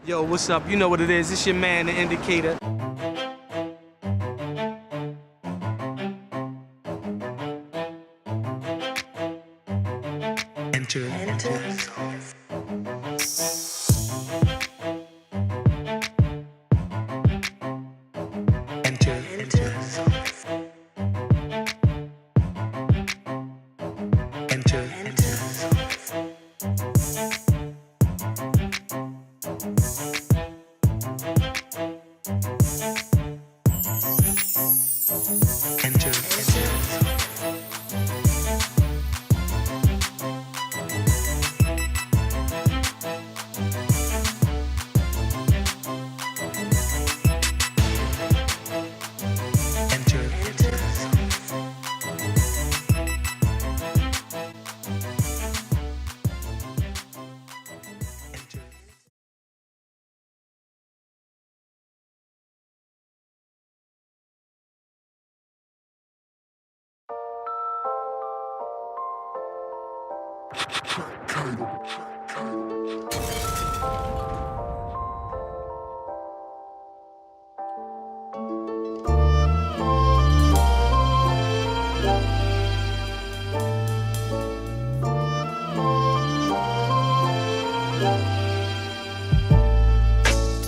Yo, what's up? You know what it is. It's your man, the Indicator. Enter.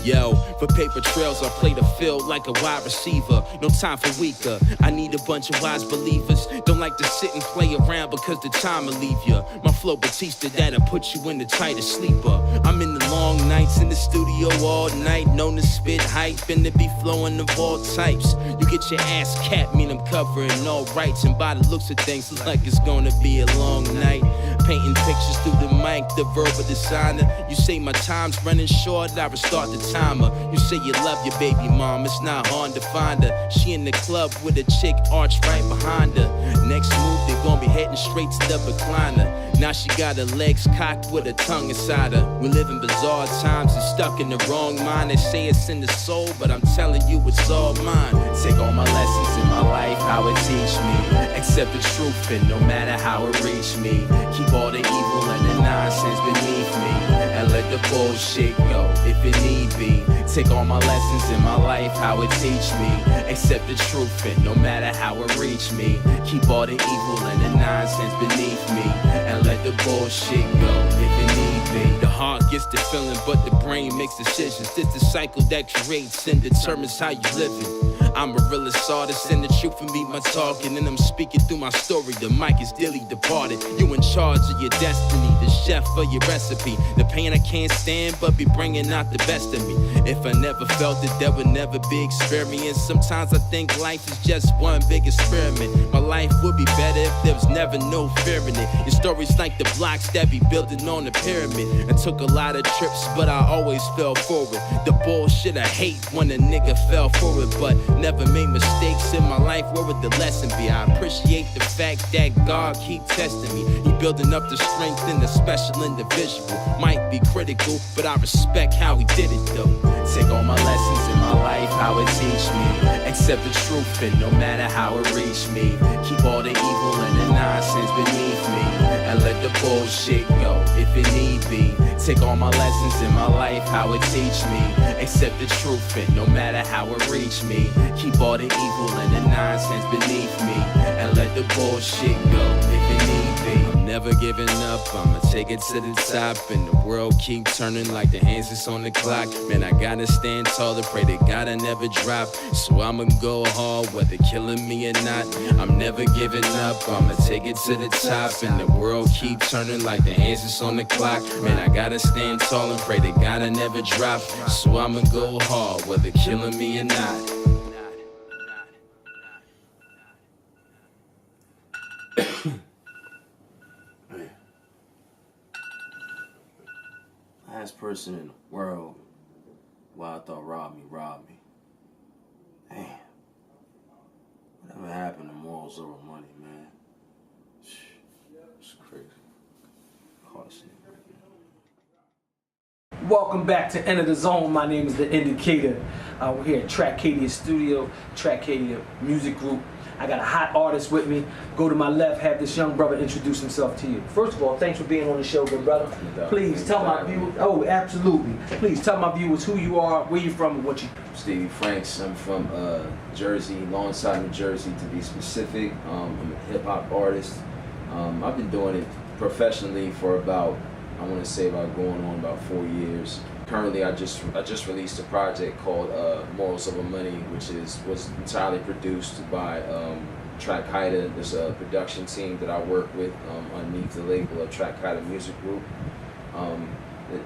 Yo, for paper trails, I play the field like a wide receiver. No time for weaker. I need a bunch of wise believers. Don't like to sit and play around because the time will leave ya. My flow Batista that'll put you in the tightest sleeper. I'm in the long nights in the studio all night, known to spit hype and to be flowing of all types. You get your ass capped, mean I'm covering all rights, and by the looks of things, it's like it's gonna be a long night. Painting pictures through the mic, the verbal designer. You say my time's running short, I restart the timer. You say you love your baby mom, it's not hard to find her. She in the club with a chick arched right behind her. Next move, they gon' be heading straight to the recliner. Now she got her legs cocked with her tongue inside her. We live in bizarre times and stuck in the wrong mind. They say it's in the soul, but I'm telling you it's all mine. Take all my lessons in my life, how it teach me. Accept the truth and no matter how it reach me. Keep all the evil and the nonsense beneath me, and let the bullshit go if it need be. Take all my lessons in my life, how it teach me. Accept the truth and no matter how it reach me. Keep all the evil and the nonsense beneath me, and let the bullshit go if it need be. The heart gets the feeling, but the brain makes decisions. This the cycle that creates and determines how you live it. I'm a realist artist, and the truth for me my talking, and I'm speaking through my story. The mic is dearly departed. You in charge of your destiny, the chef of your recipe. The pain I can't stand, but be bringing out the best of me. If I never felt it, there would never be experience. Sometimes I think life is just one big experiment. My life would be better if there was never no fear in it. Your story's like the blocks that be building on the pyramid. I took a lot of trips, but I always fell forward. The bullshit I hate when a nigga fell for it, but never made mistakes in my life. Where would the lesson be? I appreciate the fact that God keep testing me. He building up the strength in a special individual. Might be critical, but I respect how he did it though. Take all my lessons in my life, how it teach me. Accept the truth and no matter how it reach me. Keep all the evil and the nonsense beneath me, and let the bullshit go if it need be. Take all my lessons in my life, how it teach me. Accept the truth and no matter how it reach me. Keep all the evil and the nonsense beneath me, and let the bullshit go if it need be. I'm never giving up, I'ma take it to the top, and the world keep turning like the hands that's on the clock. Man, I gotta stand tall to pray to God I never drop. So I'ma go hard, whether killing me or not. I'm never giving up, I'ma take it to the top, and the world keep turning like the hands that's on the clock. Man, I gotta stand tall and pray to God I never drop. So I'ma go hard, whether killing me or not. Last person in the world who I thought robbed me. Damn. Whatever happened to morals over money, man? It's crazy. Welcome back to Enter the Zone. My name is The Indicator. We're here at Trac-Qaeda Studio, Trac-Qaeda Music Group. I got a hot artist with me. Go to my left, have this young brother introduce himself to you. First of all, thanks for being on the show, good brother. Please tell my viewers, oh, absolutely. Please tell my viewers who you are, where you're from, and what you do. Stevie Franks. I'm from Jersey, Longside, New Jersey to be specific. I'm a hip hop artist. I've been doing it professionally for about, I want to say about going on about 4 years. Currently, I just released a project called Morals Over Money, which was entirely produced by Trac-Qaeda. There's a production team that I work with underneath the label of Trac-Qaeda Music Group.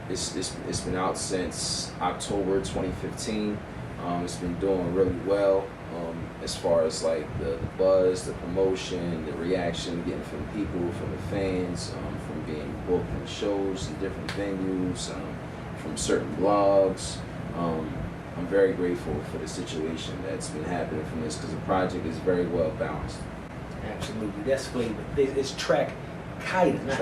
It's been out since October 2015. It's been doing really well as far as like the buzz, the promotion, the reaction, getting from people, from the fans, from being booked in shows in different venues, from certain blogs. I'm very grateful for the situation that's been happening from this because the project is very well balanced. Absolutely, that's flavor. It's Trac-Qaeda, not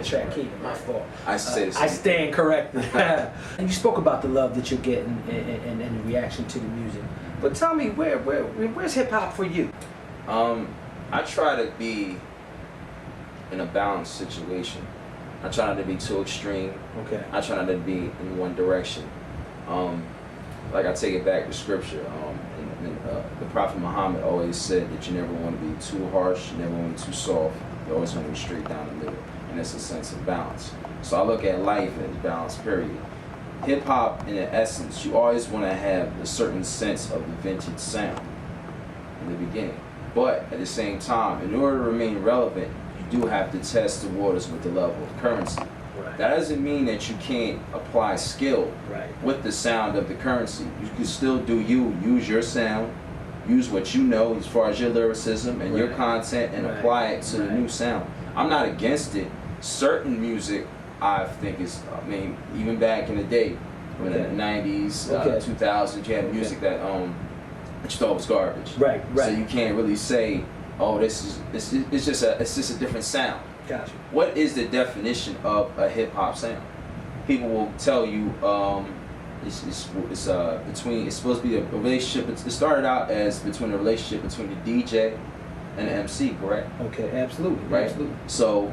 Trac-Qaeda, my fault. I say the same. I stand corrected. And you spoke about the love that you're getting and the reaction to the music. But tell me, where's hip hop for you? I try to be in a balanced situation. I try not to be too extreme. Okay. I try not to be in one direction. Like I take it back to scripture. The Prophet Muhammad always said that you never want to be too harsh, you never want to be too soft. You always want to be straight down the middle, and it's a sense of balance. So I look at life as balance, period. Hip hop, in essence, you always want to have a certain sense of the vintage sound in the beginning. But at the same time, in order to remain relevant, you do have to test the waters with the level of currency. Right. That doesn't mean that you can't apply skill with the sound of the currency. You can still do you, use your sound, use what you know as far as your lyricism and your content and apply it to the new sound. I'm not against it. Certain music I think is, I mean, even back in the day, in the 90s, 2000s, you had music that you thought was garbage. Right. So you can't really say, oh, it's just a different sound. Gotcha. What is the definition of a hip hop sound? People will tell you it's supposed to be a relationship. It started out as between a relationship between the DJ and the MC, correct? Okay, absolutely. Right. Absolutely. So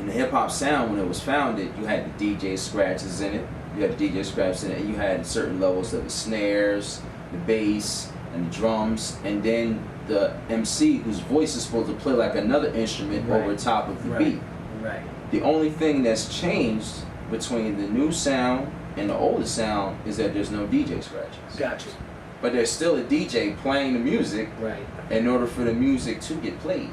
in the hip hop sound, when it was founded, you had the DJ scratches in it. You had the DJ scratches in it, and you had certain levels of the snares, the bass, and the drums, and then the MC, whose voice is supposed to play like another instrument over top of the beat. Right. The only thing that's changed between the new sound and the older sound is that there's no DJ scratches. Gotcha. But there's still a DJ playing the music in order for the music to get played.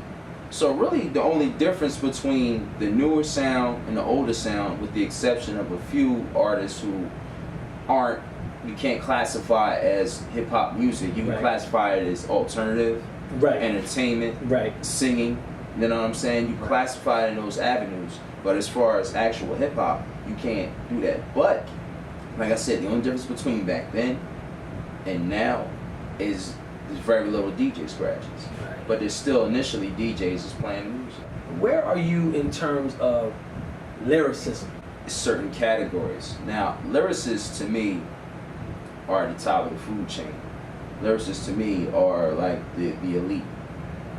So really the only difference between the newer sound and the older sound, with the exception of a few artists who you can't classify as hip hop music, you can classify it as alternative, entertainment, singing, you know what I'm saying? You classify it in those avenues, but as far as actual hip hop, you can't do that. But like I said, the only difference between back then and now is there's very little DJ scratches. But there's still initially DJs is playing the music. Where are you in terms of lyricism? Certain categories. Now, lyricists to me are at the top of the food chain. Lyricists to me are like the elite.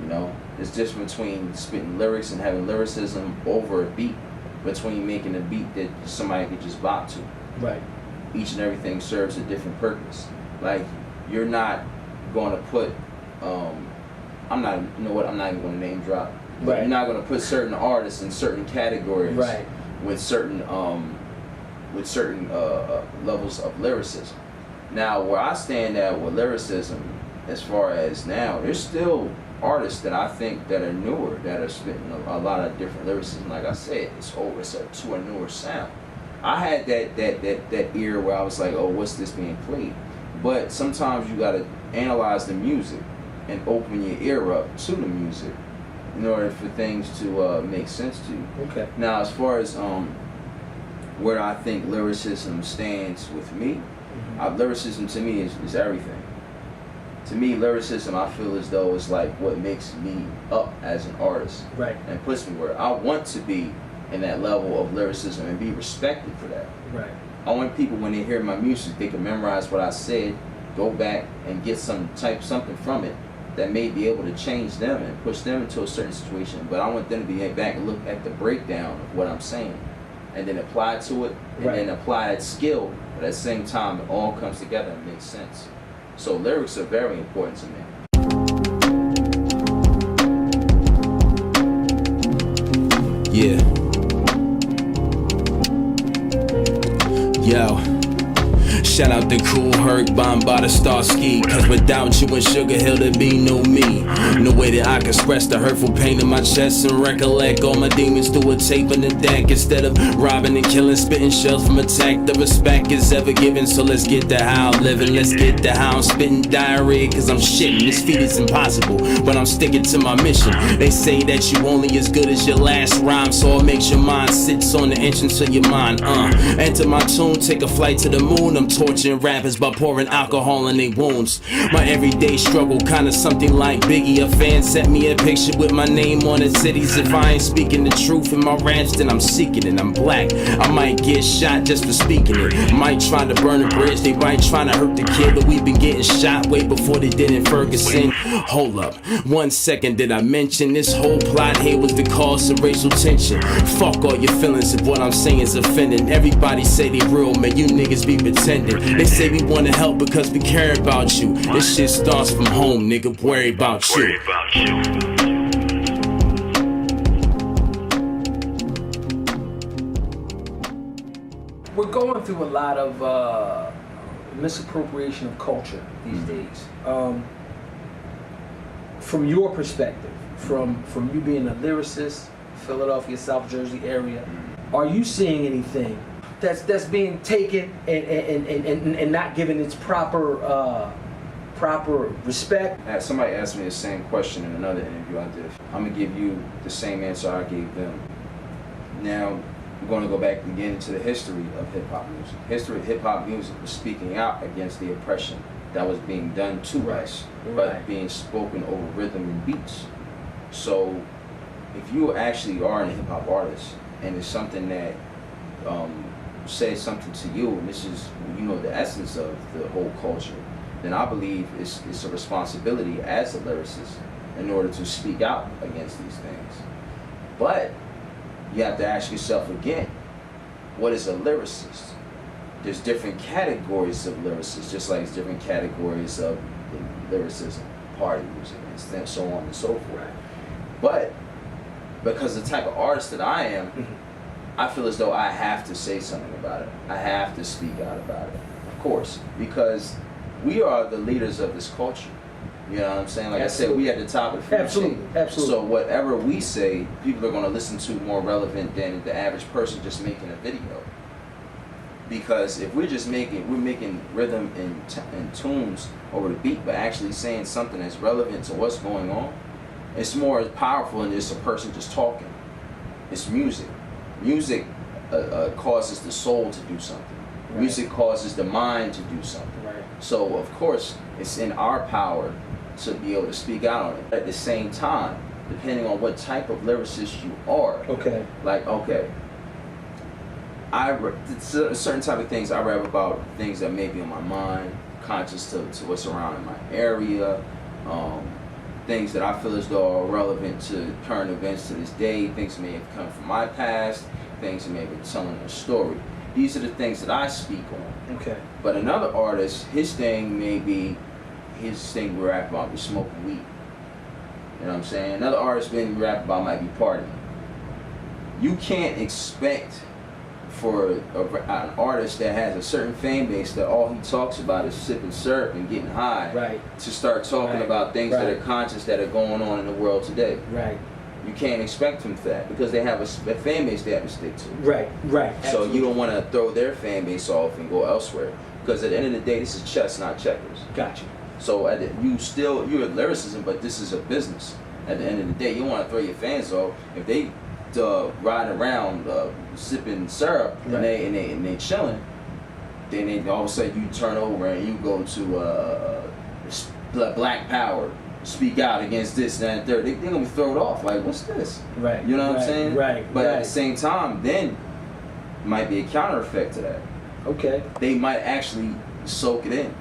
You know, there's difference between spitting lyrics and having lyricism over a beat, between making a beat that somebody could just bop to. Right. Each and everything serves a different purpose. Like, you're not going to put I'm not even going to name drop. But you're not going to put certain artists in certain categories with certain levels of lyricism. Now, where I stand at with lyricism, as far as now, there's still artists that I think that are newer, that are spitting a lot of different lyricism. Like I said, it's to a newer sound. I had that era where I was like, oh, what's this being played? But sometimes you got to analyze the music and open your ear up to the music in order for things to make sense to you. Okay. Now, as far as where I think lyricism stands with me, lyricism to me is everything. To me, lyricism, I feel as though is like what makes me up as an artist. And puts me where I want to be in that level of lyricism and be respected for that. I want people, when they hear my music, they can memorize what I said, go back and get something from it, that may be able to change them and push them into a certain situation. But I want them to be back and look at the breakdown of what I'm saying, and then apply to it, and then apply that skill. But at the same time, it all comes together and makes sense. So lyrics are very important to me. Yeah. Yo. Shout out to Cool Herc, Bomb by the Starsky. Cause without you and Sugar Hill, there'd be no me. No way that I can express the hurtful pain in my chest and recollect all my demons through a tape in the deck. Instead of robbing and killing, spitting shells from attack, the respect is ever given. So let's get to how I'm living, let's get to how I'm spitting diarrhea. Cause I'm shitting, this feat is impossible, but I'm sticking to my mission. They say that you only as good as your last rhyme, so it makes your mind sits on the entrance of your mind. Enter my tune, take a flight to the moon. I'm torturing rappers by pouring alcohol in their wounds. My everyday struggle, kinda something like Biggie. A fan sent me a picture with my name on it. Cities, if I ain't speaking the truth in my raps, then I'm seeking it. I'm black, I might get shot just for speaking it. Might try to burn a bridge, they might try to hurt the kid, but we've been getting shot way before they did in Ferguson. Hold up, 1 second, did I mention this whole plot here was the cause of racial tension? Fuck all your feelings if what I'm saying is offending. Everybody say they real, man, you niggas be pretending. They say we wanna help because we care about you. This shit starts from home, nigga, worry about you. We're going through a lot of misappropriation of culture these days. From your perspective, from you being a lyricist, Philadelphia, South Jersey area, are you seeing anything that's being taken and not given its proper respect? Somebody asked me the same question in another interview I did. I'm gonna give you the same answer I gave them. Now, we're gonna go back again into the history of hip hop music. History of hip hop music was speaking out against the oppression that was being done to us, but being spoken over rhythm and beats. So, if you actually are a hip hop artist and it's something that says something to you, and this is, you know, the essence of the whole culture, then I believe it's a responsibility as a lyricist in order to speak out against these things. But you have to ask yourself again, what is a lyricist? There's different categories of lyricists, just like there's different categories of lyricism, party music, and so on and so forth. But because the type of artist that I am, I feel as though I have to say something about it. I have to speak out about it, of course, because we are the leaders of this culture. You know what I'm saying? Like Absolutely. I said, we at the top of the food chain. Absolutely. So whatever we say, people are going to listen to more relevant than the average person just making a video. Because if we're making rhythm and tunes over the beat, but actually saying something that's relevant to what's going on, it's more powerful than just a person just talking. It's music. Music causes the soul to do something. Right. Music causes the mind to do something. Right. So of course, it's in our power to be able to speak out on it. At the same time, depending on what type of lyricist you are. Okay. Like, okay, certain type of things I rap about, things that may be on my mind, conscious to what's around in my area, things that I feel as though are relevant to current events to this day, things that may have come from my past, things that may have been telling a story. These are the things that I speak on. Okay. But another artist, his thing we rap about is smoking weed. You know what I'm saying? Another artist we rap about might be partying. You can't expect for an artist that has a certain fan base that all he talks about is sipping syrup and getting high to start talking about things that are conscious that are going on in the world today. Right. You can't expect them for that because they have a fan base they have to stick to. Right. So you don't want to throw their fan base off and go elsewhere because at the end of the day, this is chess, not checkers. Gotcha. So you're a lyricism, but this is a business. At the end of the day, you don't want to throw your fans off if they riding around sipping syrup and they chilling. Then all of a sudden you turn over and you go to Black Power, speak out against this and that and third. They're gonna be thrown off. Like, what's this? Right. You know what I'm saying? Right. But at the same time, then might be a counter effect to that. Okay. They might actually soak it in.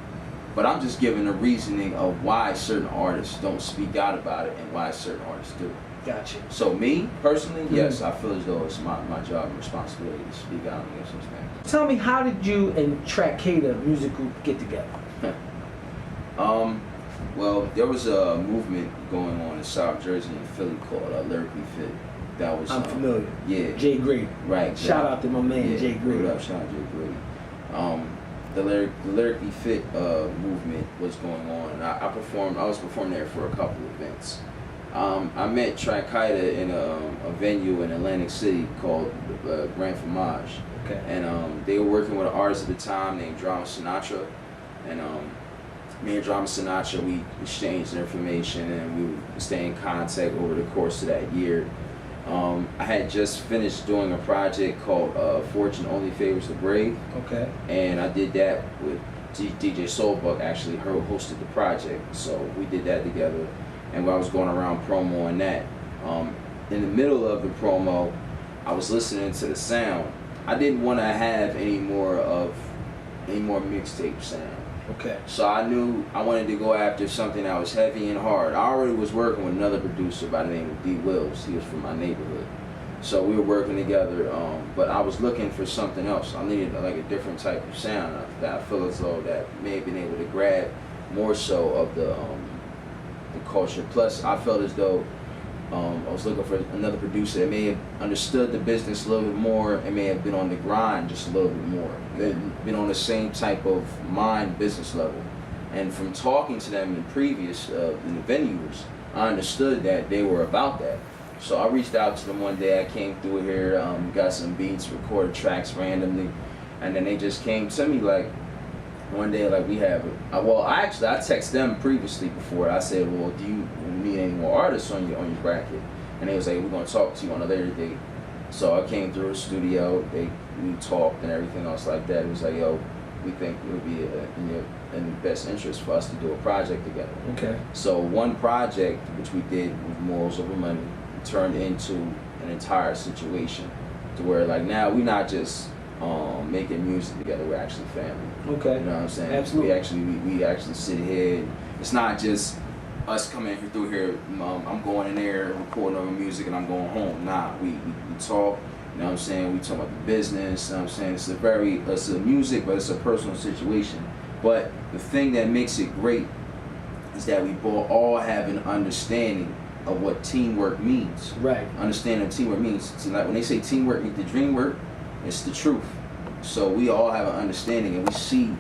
but I'm just giving a reasoning of why certain artists don't speak out about it and why certain artists do. Gotcha. So me, personally, yes, I feel as though it's my job and responsibility to speak out against those things. Tell me, how did you and Trac-Qaeda Music Group get together? Well, there was a movement going on in South Jersey and Philly called Lyrically Fit. That was I'm familiar. Yeah. Jay Grady. Right. Shout out to my man, yeah, Jay Grady. What up, shout out Jay Grady. The Lyrically Fit movement was going on, and I was performing there for a couple of events. I met Trac-Qaeda in a venue in Atlantic City called Grand Fromage. Okay. And they were working with an artist at the time named Drama Sinatra. And me and Drama Sinatra, we exchanged information and we would stay in contact over the course of that year. I had just finished doing a project called Fortune Only Favors the Brave. Okay. And I did that with DJ Soulbuck, actually hosted the project. So we did that together. And I was going around promoing that. In the middle of the promo, I was listening to the sound. I didn't want to have any more mixtape sound. Okay. So I knew I wanted to go after something that was heavy and hard. I already was working with another producer by the name of D. Wills. He was from my neighborhood. So we were working together, but I was looking for something else. I needed like a different type of sound that I feel as though that may have been able to grab more so of the culture. Plus, I felt as though I was looking for another producer that may have understood the business a little bit more and may have been on the grind just a little bit more. Been on the same type of mind business level. And from talking to them in previous in the venues, I understood that they were about that. So I reached out to them one day. I came through here, got some beats, recorded tracks randomly, and then they just came to me like, one day, like, we have, I texted them previously before. I said, well, do you need any more artists on your bracket? And they was like, we're going to talk to you on a later date. So I came through the studio, we talked and everything else like that. It was like, yo, we think it would be in the best interest for us to do a project together. Okay. So one project, which we did with Morals Over Money, turned into an entire situation to where, like, now we're not just making music together, we're actually family. Okay. You know what I'm saying? Absolutely. We actually sit here. It's not just us coming through here. I'm going in there, recording our music, and I'm going home. Nah, we talk. You know what I'm saying? We talk about the business. You know what I'm saying? It's a music, but it's a personal situation. But the thing that makes it great is that we both all have an understanding of what teamwork means. Right. Understanding what teamwork means. So like when they say teamwork equals the dream work, it's the truth. So we all have an understanding and we see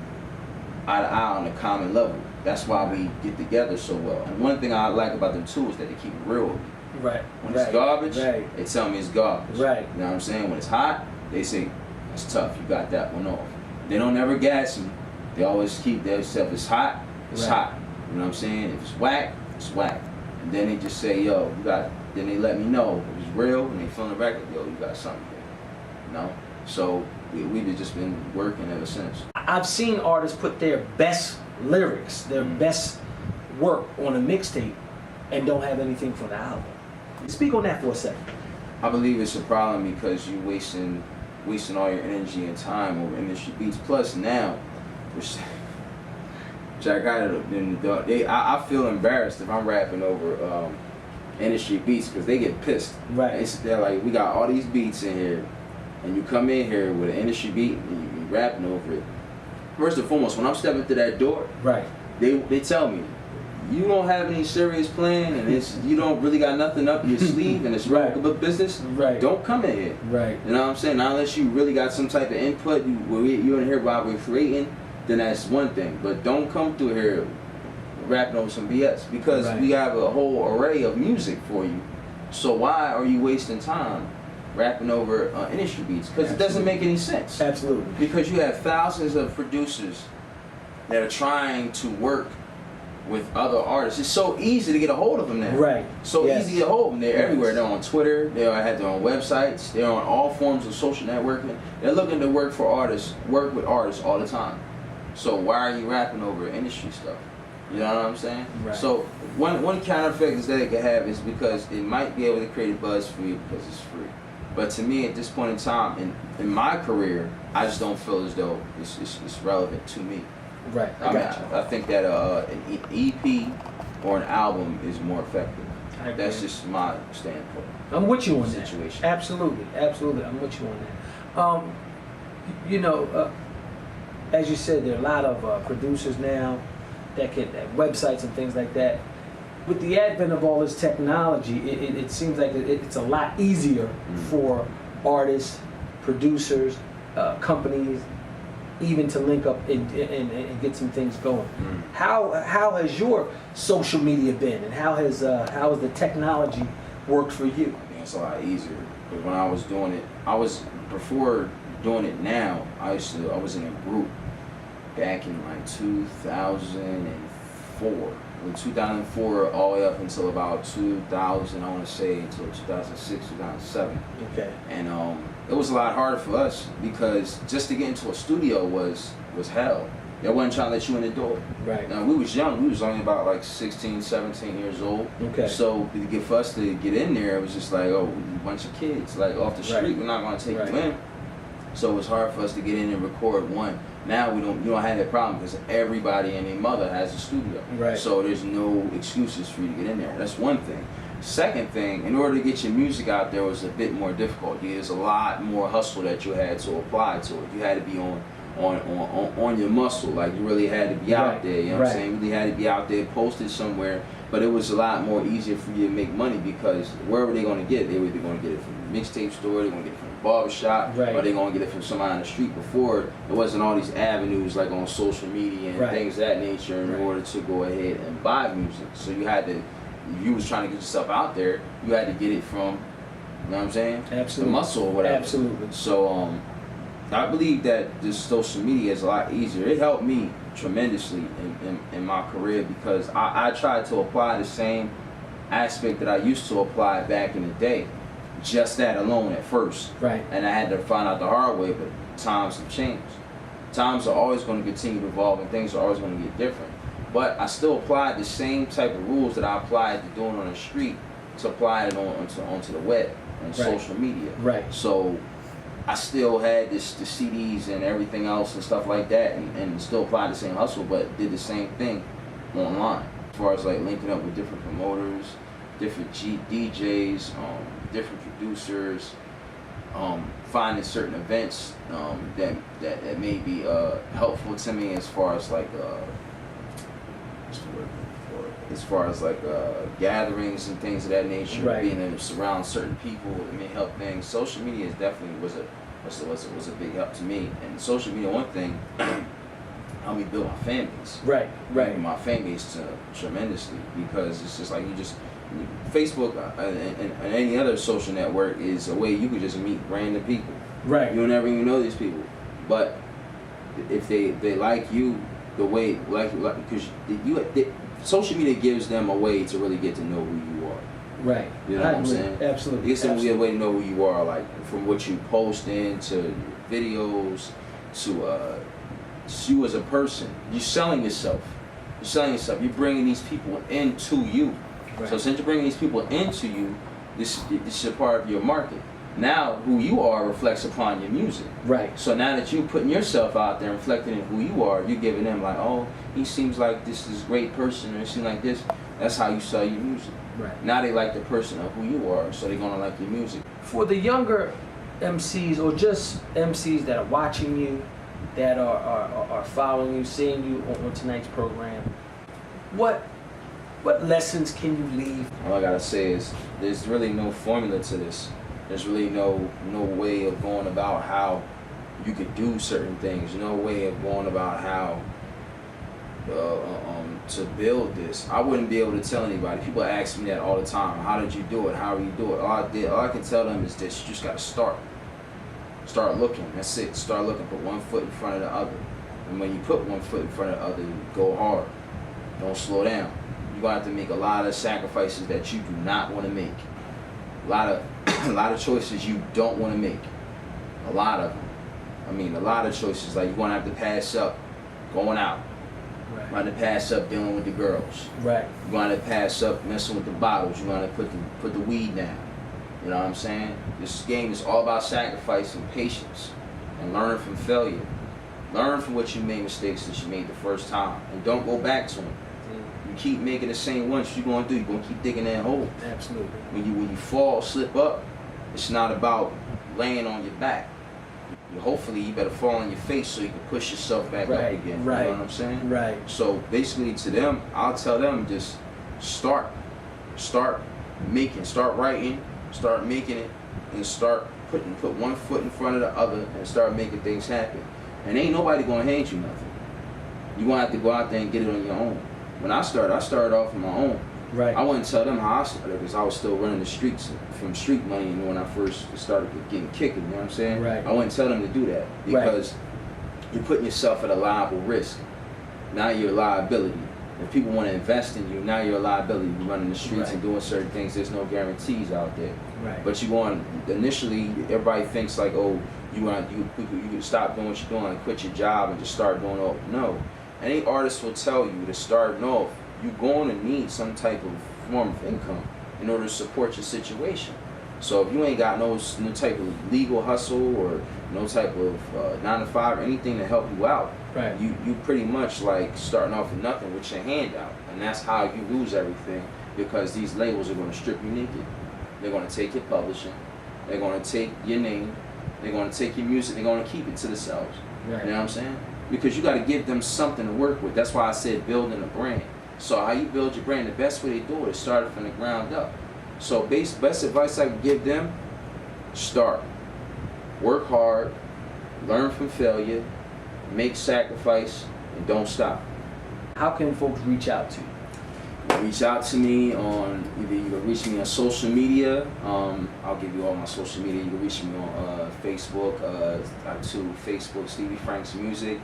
eye to eye on a common level. That's why we get together so well. And one thing I like about them too is that they keep it real with me. Right. When it's garbage, they tell me it's garbage. Right. You know what I'm saying? When it's hot, they say, it's tough, you got that one off. They don't ever gas me. They always keep their stuff, it's hot, it's hot. You know what I'm saying? If it's whack, it's whack. And then they just say, yo, then they let me know if it's real and they feel the record, yo, you got something here. You know? So we've just been working ever since. I've seen artists put their best lyrics, their best work on a mixtape and don't have anything for the album. Speak on that for a second. I believe it's a problem because you're wasting all your energy and time over industry beats. Plus now, I feel embarrassed if I'm rapping over industry beats because they get pissed. Right. They're like, we got all these beats in here, and you come in here with an industry beat and you rapping over it. First and foremost, when I'm stepping through that door, right, they tell me, you don't have any serious plan and you don't really got nothing up your sleeve and it's real business, right, don't come in here. Right. You know what I'm saying? Now, unless you really got some type of input, you're in here while we're creating, then that's one thing. But don't come through here rapping over some BS because we have a whole array of music for you. So why are you wasting time rapping over industry beats? Because it doesn't make any sense. Absolutely. Because you have thousands of producers that are trying to work with other artists. It's so easy to get a hold of them now. Right. So easy to get a hold of them. They're everywhere. They're on Twitter. They have their own websites. They're on all forms of social networking. They're looking to work with artists all the time. So why are you rapping over industry stuff? You know what I'm saying? Right. So one counter effect is that it can have is because it might be able to create a buzz for you because it's free. But to me, at this point in time, in my career, I just don't feel as though it's relevant to me. Right. I think that an EP or an album is more effective. That's just my standpoint. I'm with you on that. Situation. Absolutely. I'm with you on that. You know, as you said, there are a lot of producers now that can websites and things like that. With the advent of all this technology, it seems like it's a lot easier for artists, producers, companies, even to link up and get some things going. How has your social media been, and how has the technology worked for you? I think it's a lot easier. Because when I was doing it, before doing it now, I was in a group back in like 2004. In 2004 all the way up until about 2000, I want to say until 2006, 2007. Okay. And it was a lot harder for us because just to get into a studio was hell. They wasn't trying to let you in the door. Right. Now we was young. We was only about like 16, 17 years old. Okay. So for us to get in there, it was just like, oh, a bunch of kids like off the street. Right. We're not going to take you in. So it was hard for us to get in and record one. Now you don't have that problem because everybody and their mother has a studio. Right. So there's no excuses for you to get in there. That's one thing. Second thing, in order to get your music out there was a bit more difficult. There's a lot more hustle that you had to apply to it. You had to be on your muscle. Like you really had to be out there. You know what I'm saying? You really had to be out there, posted somewhere. But it was a lot more easier for you to make money because wherever they're going to get it, they were either going to get it from the mixtape store, they're going to get it from the barbershop, or they're going to get it from somebody on the street. Before, it wasn't all these avenues like on social media and things of that nature in order to go ahead and buy music. So you had to, if you was trying to get yourself out there, you had to get it from, you know what I'm saying? Absolutely. The muscle or whatever. Absolutely. So I believe that this social media is a lot easier. It helped me tremendously in my career because I tried to apply the same aspect that I used to apply back in the day. Just that alone at first. Right. And I had to find out the hard way, but times have changed. Times are always going to continue to evolve and things are always going to get different. But I still applied the same type of rules that I applied to doing on the street to apply it onto the web and social media. Right. So I still had the CDs and everything else and stuff like that and still applied the same hustle, but did the same thing online. As far as like linking up with different promoters, different DJs, different producers, finding certain events that may be helpful to me as far as like as far as like gatherings and things of that nature, being able to surround certain people that may help things. Social media is definitely was a big help to me. And social media, one thing, helped me build my fan base. Right. My fan base tremendously because it's just like Facebook and any other social network is a way you could just meet random people. Right. You never even know these people, but if they like you the way because social media gives them a way to really get to know who you are. Right. You know what I'm saying? Absolutely. It gives them a way to know who you are, like from what you post into videos to you as a person. You're selling yourself. You're bringing these people into you. Right. So since you're bringing these people into you, this is a part of your market. Now, who you are reflects upon your music. Right. So now that you're putting yourself out there, reflecting in who you are, you're giving them like, oh, he seems like this is a great person, or he seems like this. That's how you sell your music. Right. Now they like the person of who you are, so they're gonna like your music. For the younger MCs or just MCs that are watching you, that are following you, seeing you on tonight's program, what lessons can you leave? All I gotta say is there's really no formula to this. There's really no way of going about how you could do certain things. No way of going about how to build this. I wouldn't be able to tell anybody. People ask me that all the time. How did you do it? How do you do it? All I can tell them is this: you just gotta start. Start looking. That's it. Start looking. Put one foot in front of the other. And when you put one foot in front of the other, you go hard. Don't slow down. You're gonna have to make a lot of sacrifices that you do not want to make. A lot of choices you don't want to make. A lot of them. I mean, a lot of choices. Like you're gonna have to pass up going out. Right. You're gonna have to pass up dealing with the girls. Right. You're gonna have to pass up messing with the bottles. You're gonna put the weed down. You know what I'm saying? This game is all about sacrifice and patience and learning from failure. Learn from what you made mistakes that you made the first time, and don't go back to them. You keep making the same ones. What you gonna do? You gonna keep digging that hole. Absolutely. When you fall, slip up, it's not about laying on your back. Hopefully you better fall on your face so you can push yourself back up again. Right. You know what I'm saying? Right. So basically to them, I'll tell them just start making, start writing, start making it, and put one foot in front of the other and start making things happen. And ain't nobody gonna hand you nothing. You gonna have to go out there and get it on your own. When I started off on my own. Right. I wouldn't tell them how I started because I was still running the streets from street money when I first started getting kicked, you know what I'm saying? Right. I wouldn't tell them to do that because you're putting yourself at a liable risk. Now you're a liability. If people want to invest in you, now you're a liability. You're running the streets and doing certain things. There's no guarantees out there. Right. But you want initially, everybody thinks like, oh, you can stop doing what you're doing and quit your job and just start doing all. No, any artist will tell you to starting off, you're going to need some type of form of income in order to support your situation. So if you ain't got no type of legal hustle or no type of 9 to 5 or anything to help you out, you pretty much like starting off with nothing with your hand out. And that's how you lose everything, because these labels are going to strip you naked. They're going to take your publishing, they're going to take your name, they're going to take your music, they're going to keep it to themselves. Right. You know what I'm saying? Because you got to give them something to work with. That's why I said building a brand. So how you build your brand, the best way to do it is start it from the ground up. So best advice I can give them, start. Work hard, learn from failure, make sacrifice, and don't stop. How can folks reach out to you? Reach out to me on, either you can reach me on social media. I'll give you all my social media. You can reach me on Facebook. I have 2, Facebook, Stevie Franks Music.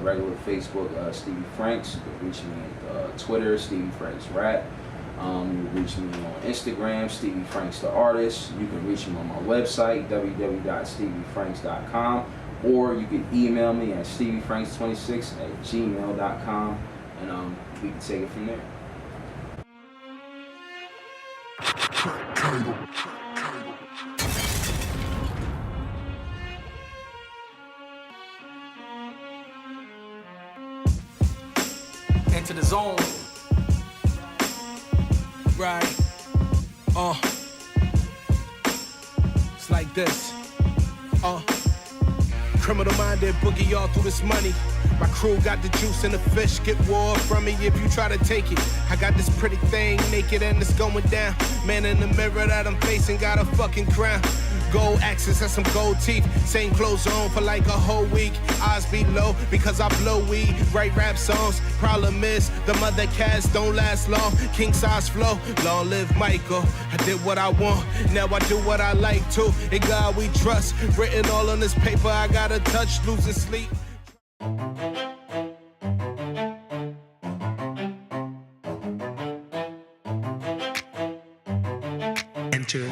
Regular Facebook, Stevie Franks. You can reach me on Twitter, Stevie Franks Rap. You can reach me on Instagram, Stevie Franks the Artist. You can reach me on my website, www.steviefranks.com. Or you can email me at steviefranks26@gmail.com, and we can take it from there. Into the zone. Right. It's like this. Criminal minded, boogie all through this money. My crew got the juice and the fish, get war from me if you try to take it. I got this pretty thing naked and it's going down. Man in the mirror that I'm facing got a fucking crown. Gold axes and some gold teeth. Same clothes on for like a whole week. Eyes be low because I blow weed. Write rap songs. Problem is, the mother cats don't last long. King size flow. Long live Michael. I did what I want. Now I do what I like to. In God we trust. Written all on this paper. I gotta touch. Losing sleep. Enter.